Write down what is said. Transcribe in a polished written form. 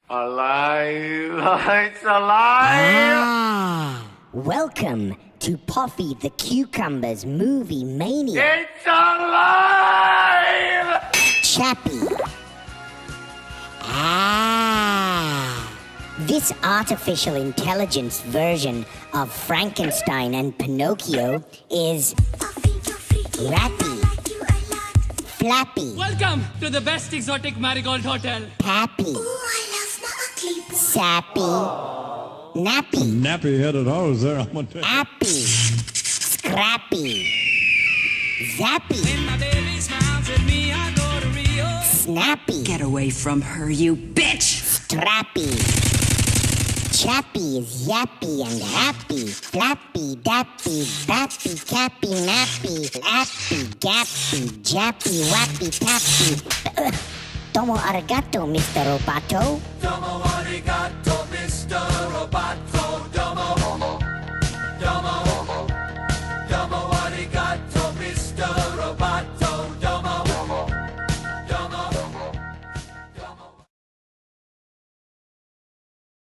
Alive! It's alive! Ah, welcome to Puffy the Cucumber's Movie Mania. It's alive! Chappie. This artificial intelligence version of Frankenstein and Pinocchio is Rappy, Flappy, Welcome to the best exotic marigold hotel. Pappy, Sappy, Nappy, Nappy-headed hose there, I'm gonna tell you. Appy, Scrappy, Zappy, When my baby smiles at me, I go to Rio. Snappy, Get away from her, you bitch! Strappy. Chappy is yappy and happy. Flappy, dappy, bappy, cappy, nappy. Appy, gappy, jappy, wappy, tappy. Tomo arigato, Mr. Roboto.